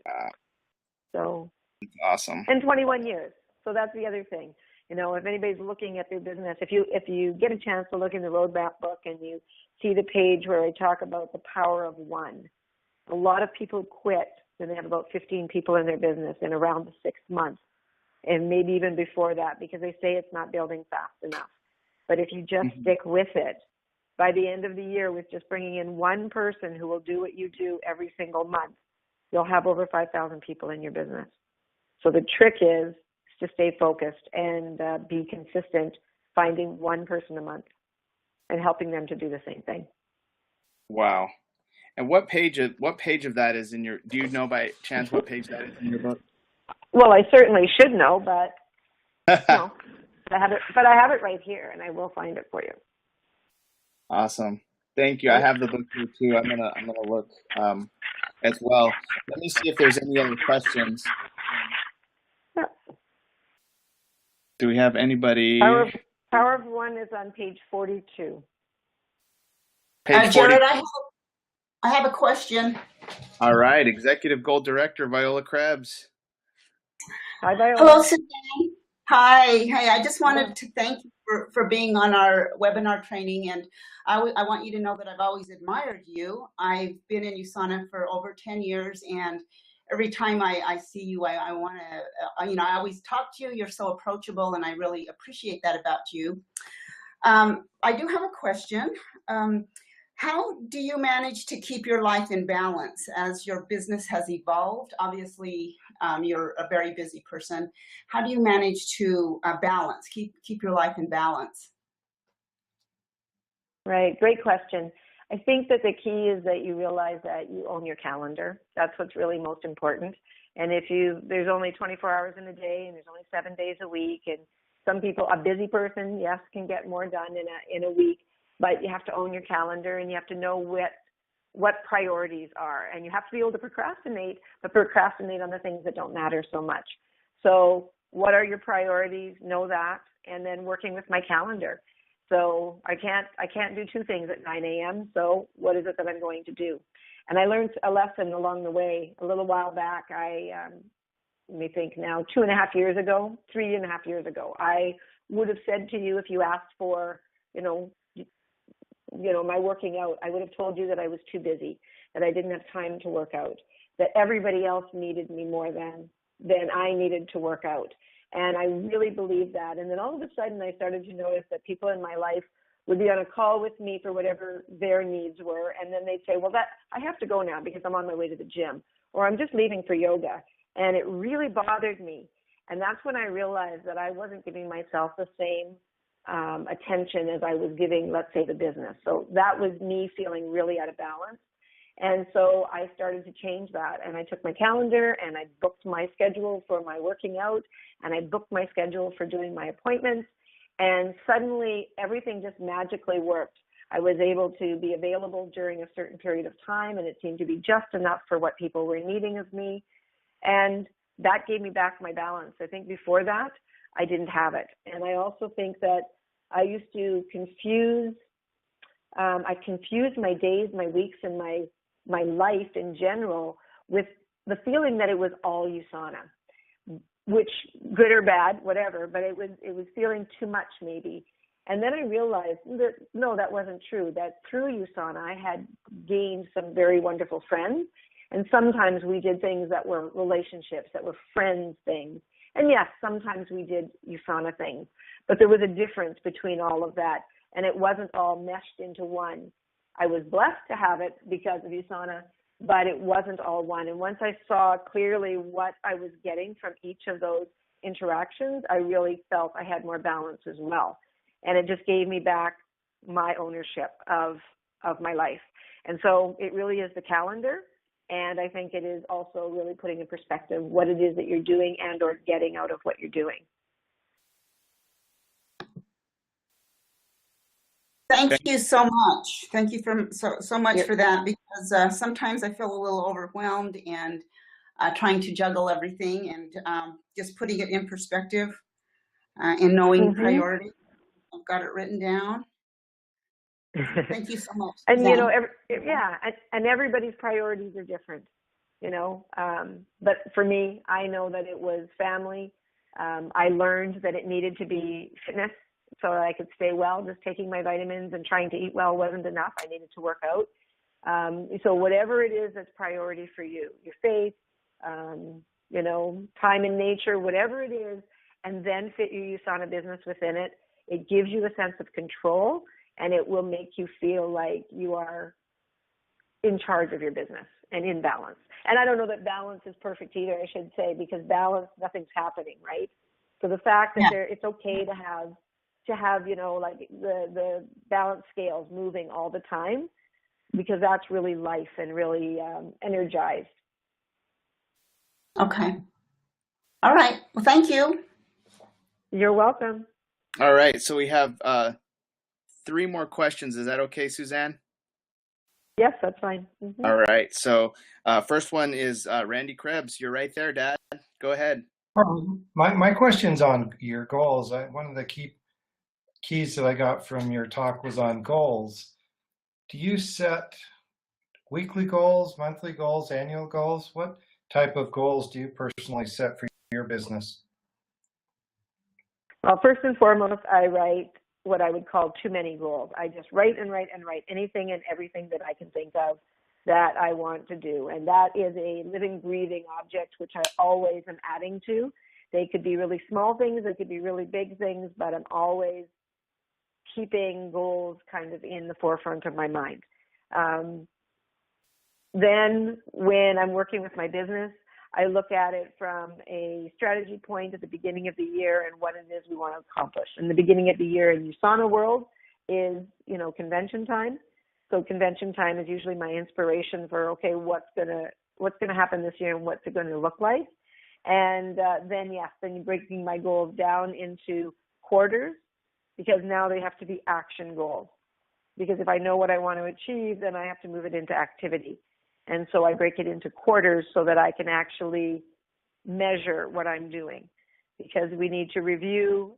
So It's awesome. and 21 years. So that's the other thing. If anybody's looking at their business, if you get a chance to look in the roadmap book and you see the page where I talk about the power of one, a lot of people quit when they have about 15 people in their business in around the 6th month, and maybe even before that, because they say it's not building fast enough. But if you just stick with it, by the end of the year, with just bringing in one person who will do what you do every single month, you'll have over 5,000 people in your business. So the trick is to stay focused and be consistent, finding one person a month and helping them to do the same thing. Wow. And what page of that is in your, do you know by chance what page that is in your book? Well, I certainly should know, but no, I have it right here, and I will find it for you. Awesome. Thank you. I have the book here too. I'm gonna look as well. Let me see if there's any other questions. Yeah. Do we have anybody? Power of One is on page 42. Page 40. Jared, I have a question. All right, Executive Gold Director Viola Krebs. Hi, Viola. Hello, Suzanne. Hi. I just wanted to thank you for being on our webinar training, and I want you to know that I've always admired you. I've been in USANA for over 10 years, and every time I see you, I want to, I always talk to you. You're so approachable, and I really appreciate that about you. I do have a question. How do you manage to keep your life in balance as your business has evolved? Obviously, you're a very busy person. How do you manage to balance, keep your life in balance? Right, great question. I think that the key is that you realize that you own your calendar. That's what's really most important. And there's only 24 hours in a day, and there's only 7 days a week. And some people, a busy person, yes, can get more done in a week. But you have to own your calendar, and you have to know what priorities are. And you have to be able to procrastinate, but procrastinate on the things that don't matter so much. So what are your priorities? Know that, and then working with my calendar. So I can't do 2 things at 9 a.m. So what is it that I'm going to do? And I learned a lesson along the way. A little while back, let me think now, 3.5 years ago, I would have said to you, if you asked for my working out, I would have told you that I was too busy, that I didn't have time to work out, that everybody else needed me more than I needed to work out. And I really believed that. And then all of a sudden I started to notice that people in my life would be on a call with me for whatever their needs were. And then they'd say, well, I have to go now because I'm on my way to the gym, or I'm just leaving for yoga. And it really bothered me. And that's when I realized that I wasn't giving myself the same attention as I was giving, let's say, the business. So that was me feeling really out of balance. And so I started to change that, and I took my calendar and I booked my schedule for my working out, and I booked my schedule for doing my appointments, and suddenly everything just magically worked. I was able to be available during a certain period of time, and it seemed to be just enough for what people were needing of me, and that gave me back my balance. I think before that, I didn't have it. And I also think that I used to confused my days, my weeks, and my life in general with the feeling that it was all USANA, which good or bad, whatever, but it was feeling too much maybe. And then I realized that, no, that wasn't true, that through USANA I had gained some very wonderful friends. And sometimes we did things that were relationships, that were friends things. And yes, sometimes we did USANA things, but there was a difference between all of that. And it wasn't all meshed into one. I was blessed to have it because of USANA, but it wasn't all one. And once I saw clearly what I was getting from each of those interactions, I really felt I had more balance as well. And it just gave me back my ownership of my life. And so it really is the calendar. And I think it is also really putting in perspective what it is that you're doing and or getting out of what you're doing. Thank you so much. Thank you so much for that, because sometimes I feel a little overwhelmed and trying to juggle everything, and just putting it in perspective and knowing priority. I've got it written down. Thank you so much. And and everybody's priorities are different, but for me, I know that it was family. I learned that it needed to be fitness so that I could stay well. Just taking my vitamins and trying to eat well wasn't enough. I needed to work out. So whatever it is that's priority for you, your faith, time in nature, whatever it is, and then fit your USANA business within it, it gives you a sense of control, and it will make you feel like you are in charge of your business and in balance. And I don't know that balance is perfect either, I should say, because balance, nothing's happening, right? So the fact that it's okay to have like the balance scales moving all the time, because that's really life and really energized. Okay. All right. Well, thank you. You're welcome. All right. So we have 3 more questions. Is that okay, Suzanne? Yes, that's fine. Mm-hmm. All right. So first one is Randy Krebs. You're right there, Dad. Go ahead. My question's on your goals. One of the keys that I got from your talk was on goals. Do you set weekly goals, monthly goals, annual goals? What type of goals do you personally set for your business? Well, first and foremost, I write what I would call too many goals. I just write and write and write anything and everything that I can think of that I want to do. And that is a living, breathing object, which I always am adding to. They could be really small things, they could be really big things, but I'm always keeping goals kind of in the forefront of my mind. Then when I'm working with my business, I look at it from a strategy point at the beginning of the year and what it is we want to accomplish. And the beginning of the year in USANA world is, convention time. So convention time is usually my inspiration for, okay, what's gonna happen this year and what's it going to look like. And then you're breaking my goals down into quarters, because now they have to be action goals. Because if I know what I want to achieve, then I have to move it into activity. And so I break it into quarters so that I can actually measure what I'm doing, because we need to review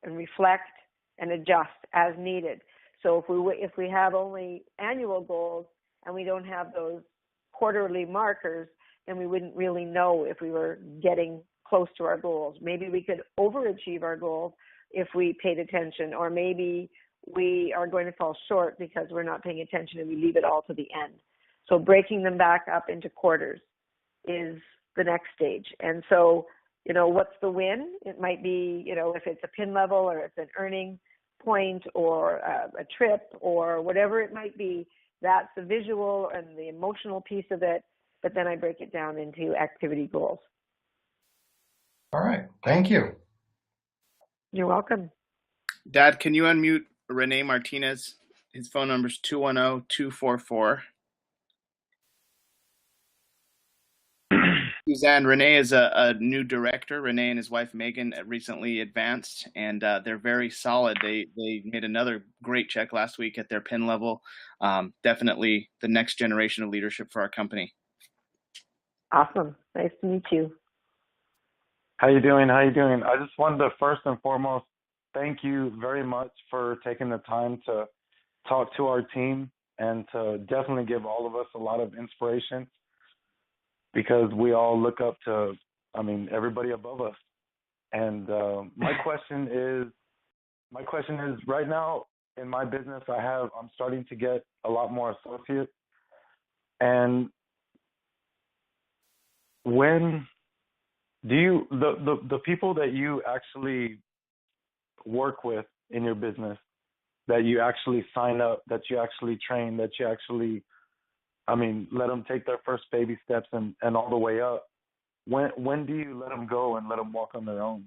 and reflect and adjust as needed. So if we have only annual goals and we don't have those quarterly markers, then we wouldn't really know if we were getting close to our goals. Maybe we could overachieve our goals if we paid attention, or maybe we are going to fall short because we're not paying attention and we leave it all to the end. So breaking them back up into quarters is the next stage. And so, what's the win? It might be, if it's a pin level or it's an earning point or a trip or whatever it might be, that's the visual and the emotional piece of it. But then I break it down into activity goals. All right. Thank you. You're welcome. Dad, can you unmute Rene Martinez? His phone number is 210-244. Suzanne, Renee is a new director. Renee and his wife Megan recently advanced, and they're very solid. They made another great check last week at their pin level. Definitely the next generation of leadership for our company. Awesome. Nice to meet you. How you doing? I just wanted to first and foremost thank you very much for taking the time to talk to our team and to definitely give all of us a lot of inspiration, because we all look up to, everybody above us. And my question is, right now in my business, I'm starting to get a lot more associates. And when do you, the people that you actually work with in your business, that you actually sign up, that you actually train, that you actually, let them take their first baby steps and all the way up, when do you let them go and let them walk on their own?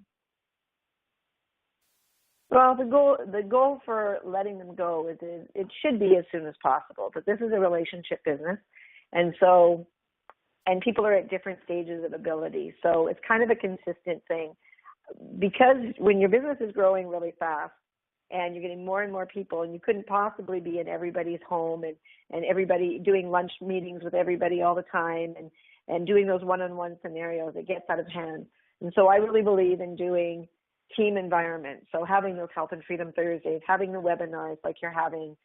Well, the goal for letting them go is it should be as soon as possible, but this is a relationship business. And people are at different stages of ability. So it's kind of a consistent thing, because when your business is growing really fast and you're getting more and more people, and you couldn't possibly be in everybody's home and everybody doing lunch meetings with everybody all the time and doing those one-on-one scenarios, it gets out of hand. And so I really believe in doing team environment. So having those Health and Freedom Thursdays, having the webinars like you're having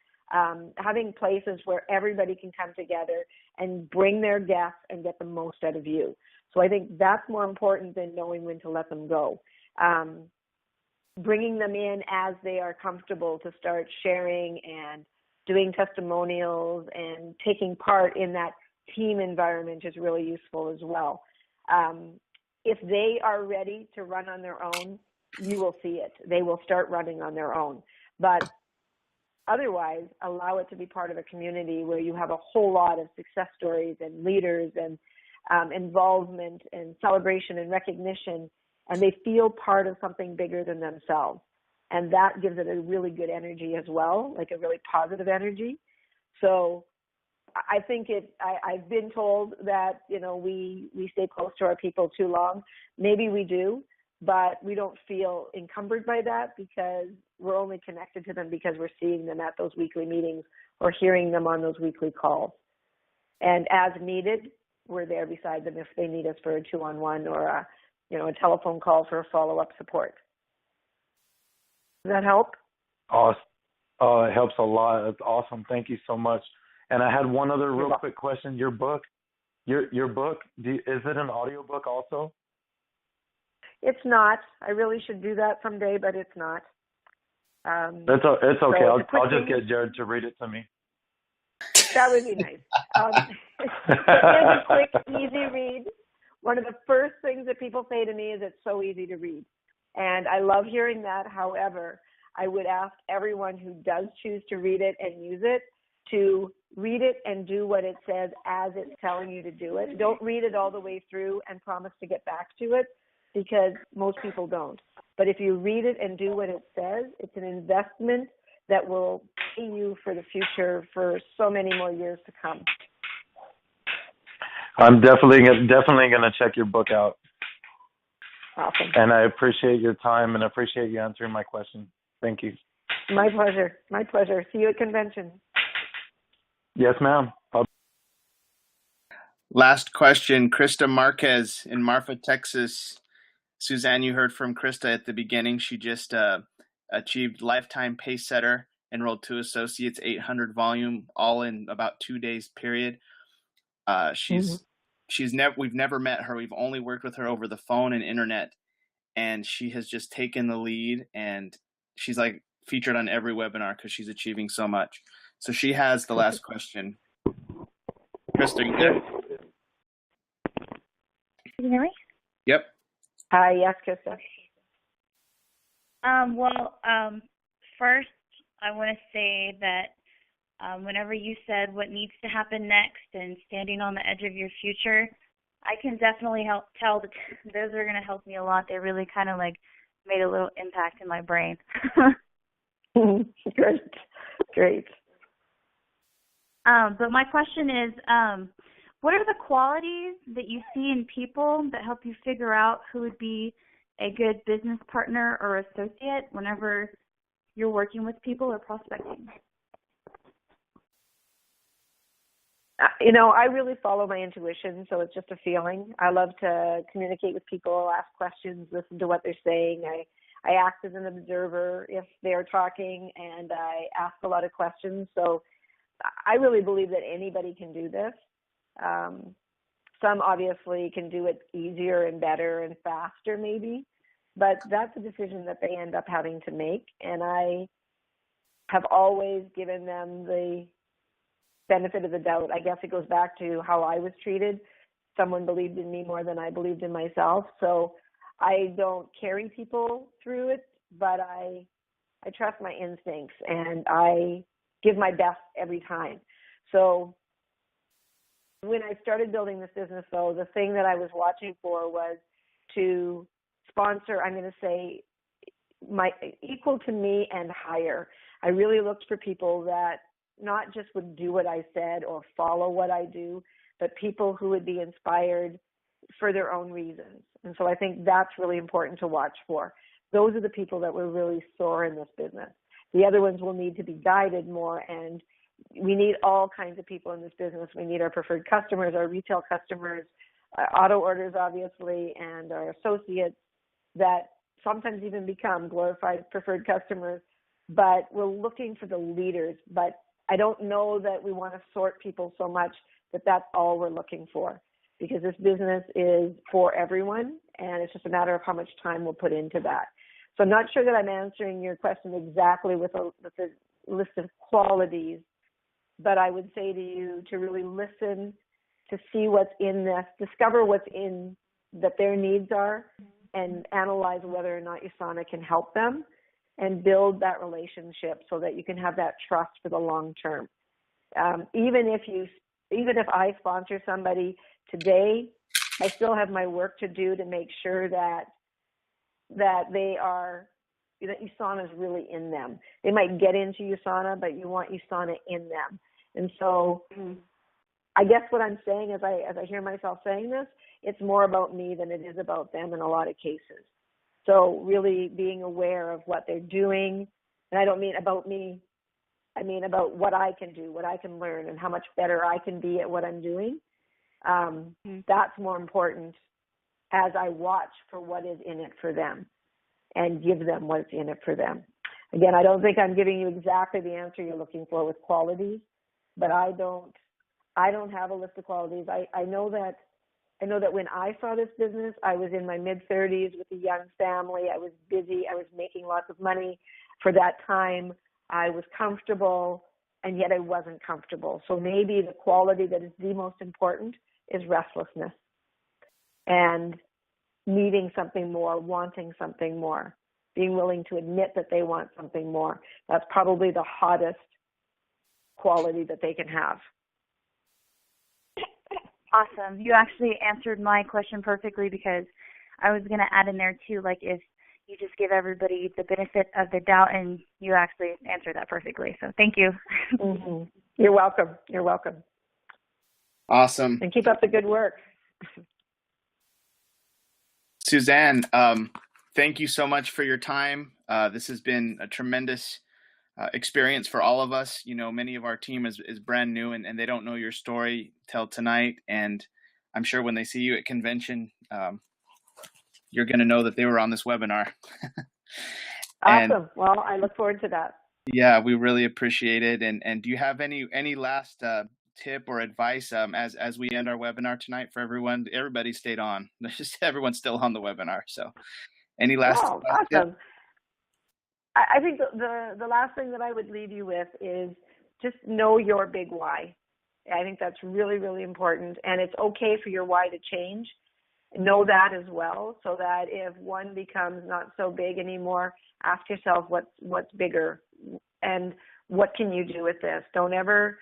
places where everybody can come together and bring their guests and get the most out of you. So I think that's more important than knowing when to let them go. Bringing them in as they are comfortable to start sharing and doing testimonials and taking part in that team environment is really useful as well. If they are ready to run on their own, you will see it. They will start running on their own. But otherwise, allow it to be part of a community where you have a whole lot of success stories and leaders and involvement and celebration and recognition, and they feel part of something bigger than themselves. And that gives it a really good energy as well, like a really positive energy. So I think I've been told that, we stay close to our people too long. Maybe we do, but we don't feel encumbered by that, because we're only connected to them because we're seeing them at those weekly meetings or hearing them on those weekly calls. And as needed, we're there beside them if they need us for a 2-on-1 or a telephone call for follow-up support. Does that help? Awesome. It helps a lot. It's awesome. Thank you so much. And I had one other real quick question. Your book, is it an audio book also? It's not. I really should do that someday, but it's not. It's okay. So I'll just get Jared to read it to me. That would be nice. It's a quick, easy read. One of the first things that people say to me is it's so easy to read. And I love hearing that. However, I would ask everyone who does choose to read it and use it to read it and do what it says as it's telling you to do it. Don't read it all the way through and promise to get back to it, because most people don't. But if you read it and do what it says, it's an investment that will pay you for the future for so many more years to come. I'm definitely going to check your book out. Awesome. And I appreciate your time and appreciate you answering my question. Thank you. My pleasure. My pleasure. See you at convention. Yes, ma'am. Last question, Krista Marquez in Marfa, Texas. Suzanne, you heard from Krista at the beginning. She just achieved lifetime pace setter, enrolled 2 associates, 800 volume, all in about 2 days period. We've never met her. We've only worked with her over the phone and internet, and she has just taken the lead. And she's like, featured on every webinar because she's achieving so much. So she has the last question. Krista, you there? Can you hear me? Yep. Hi, yes, Krista. First, I want to say that whenever you said what needs to happen next and standing on the edge of your future, I can definitely tell that those are going to help me a lot. They really kind of like made a little impact in my brain. Great. But my question is, what are the qualities that you see in people that help you figure out who would be a good business partner or associate whenever you're working with people or prospecting? I really follow my intuition, so it's just a feeling. I love to communicate with people, ask questions, listen to what they're saying. I act as an observer if they're talking, and I ask a lot of questions. So I really believe that anybody can do this. Some obviously can do it easier and better and faster maybe, but that's a decision that they end up having to make. And I have always given them the benefit of the doubt. I guess it goes back to how I was treated. Someone believed in me more than I believed in myself. So I don't carry people through it, but I trust my instincts and I give my best every time. So when I started building this business, though, the thing that I was watching for was to sponsor, I'm going to say, my equal to me and higher. I really looked for people that not just would do what I said or follow what I do, but people who would be inspired for their own reasons. And so I think that's really important to watch for. Those are the people that will really soar in this business. The other ones will need to be guided more, and we need all kinds of people in this business. We need our preferred customers, our retail customers, auto orders, obviously, and our associates that sometimes even become glorified preferred customers. But we're looking for the leaders. But I don't know that we want to sort people so much that that's all we're looking for, because this business is for everyone, and it's just a matter of how much time we'll put into that. So I'm not sure that I'm answering your question exactly with a list of qualities, but I would say to you to really listen, to see what's in this, discover what's in that their needs are, and analyze whether or not USANA can help them, and build that relationship so that you can have that trust for the long term. Even if I sponsor somebody today, I still have my work to do to make sure that they are, that USANA is really in them. They might get into USANA, but you want USANA in them. And so I guess what I'm saying as I hear myself saying this, it's more about me than it is about them in a lot of cases. So really being aware of what they're doing, and I don't mean about me, I mean about what I can do, what I can learn, and how much better I can be at what I'm doing. That's more important as I watch for what is in it for them and give them what's in it for them. Again, I don't think I'm giving you exactly the answer you're looking for with qualities, but I don't have a list of qualities. I know that when I saw this business, I was in my mid-30s with a young family. I was busy. I was making lots of money. For that time, I was comfortable, and yet I wasn't comfortable. So maybe the quality that is the most important is restlessness and needing something more, wanting something more, being willing to admit that they want something more. That's probably the hottest quality that they can have. Awesome. You actually answered my question perfectly, because I was going to add in there too, like if you just give everybody the benefit of the doubt, and you actually answered that perfectly. So thank you. Mm-hmm. You're welcome. You're welcome. Awesome. And keep up the good work. Suzanne, thank you so much for your time. This has been a tremendous experience for all of us. Many of our team is brand new, and they don't know your story till tonight. And I'm sure when they see you at convention, you're going to know that they were on this webinar. Awesome. Well, I look forward to that. Yeah, we really appreciate it. And do you have any last tip or advice as we end our webinar tonight for everyone? Everybody stayed on. Just everyone's still on the webinar. So any last awesome. I think the last thing that I would leave you with is just know your big why. I think that's really, really important. And it's okay for your why to change. Know that as well, so that if one becomes not so big anymore, ask yourself what's bigger and what can you do with this. Don't ever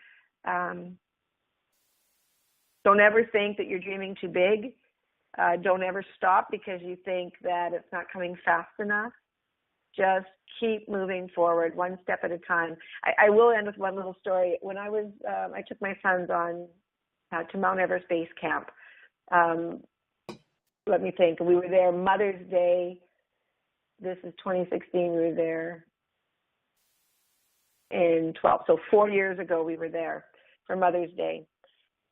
think that you're dreaming too big. Don't ever stop because you think that it's not coming fast enough. Just keep moving forward, one step at a time. I will end with one little story. When I took my sons on to Mount Everest Base Camp. Let me think. We were there Mother's Day. This is 2016. We were there in 12. So 4 years ago, we were there for Mother's Day.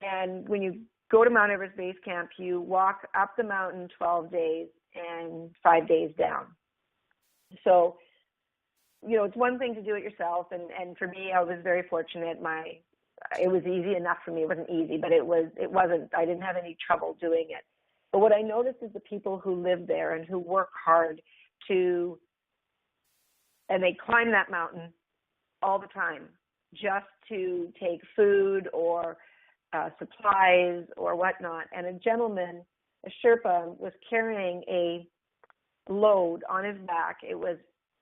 And when you go to Mount Everest Base Camp, you walk up the mountain 12 days and 5 days down. So, it's one thing to do it yourself. And for me, I was very fortunate. It was easy enough for me. It wasn't easy, but it wasn't, I didn't have any trouble doing it. But what I noticed is the people who live there and who work hard and they climb that mountain all the time just to take food or supplies or whatnot. And a gentleman, a Sherpa, was carrying a load on his back. It was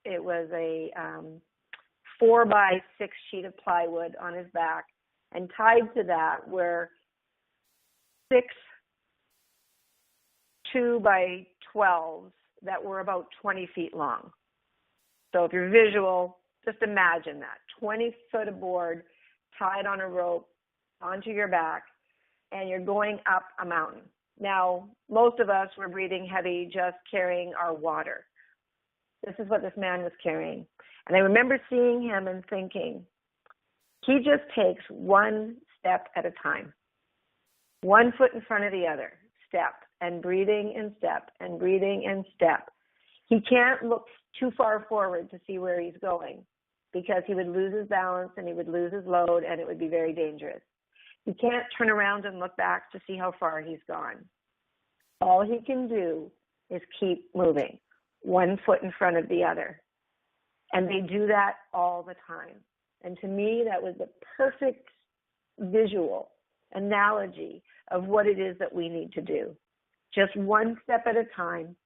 a 4x6 sheet of plywood on his back, and tied to that were 6 2x12s that were about 20 feet long. So if you're visual, just imagine that 20-foot of board tied on a rope onto your back, and you're going up a mountain. Now, most of us were breathing heavy just carrying our water. This is what this man was carrying. And I remember seeing him and thinking, he just takes one step at a time, 1 foot in front of the other, step, and breathing and step, and breathing and step. He can't look too far forward to see where he's going because he would lose his balance and he would lose his load and it would be very dangerous. He can't turn around and look back to see how far he's gone. All he can do is keep moving, 1 foot in front of the other. And they do that all the time. And to me, that was the perfect visual analogy of what it is that we need to do. Just one step at a time.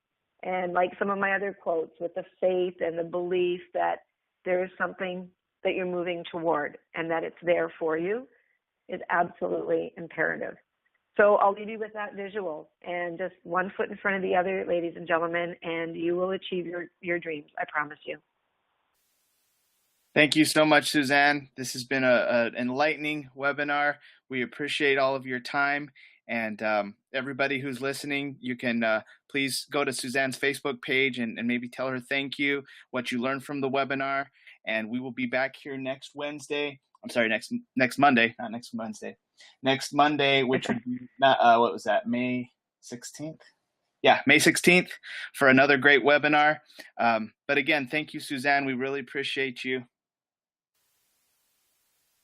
And like some of my other quotes, with the faith and the belief that there is something that you're moving toward and that it's there for you is absolutely imperative. So I'll leave you with that visual, and just 1 foot in front of the other, ladies and gentlemen, and you will achieve your dreams. I promise you. Thank you so much, Suzanne. This has been an enlightening webinar. We appreciate all of your time. And everybody who's listening, you can please go to Suzanne's Facebook page and maybe tell her thank you, what you learned from the webinar. And we will be back here next Monday, next Monday, which would be, what was that, May 16th? Yeah, May 16th for another great webinar. But again, thank you, Suzanne. We really appreciate you.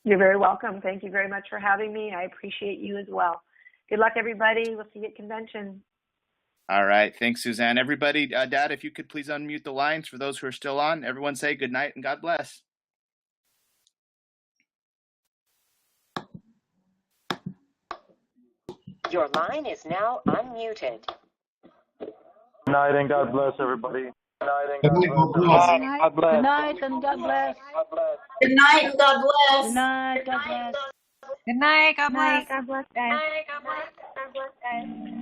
You're very welcome. Thank you very much for having me. I appreciate you as well. Good luck, everybody. We'll see you at convention. All right. Thanks, Suzanne. Everybody, Dad, if you could please unmute the lines for those who are still on. Everyone say good night and God bless. Your line is now unmuted. Good night and God bless everybody. Good night and Good night, God bless. Good night and God bless. Good night and God bless. Good night, God bless. Good night. God bless. God bless, guys. God bless, guys.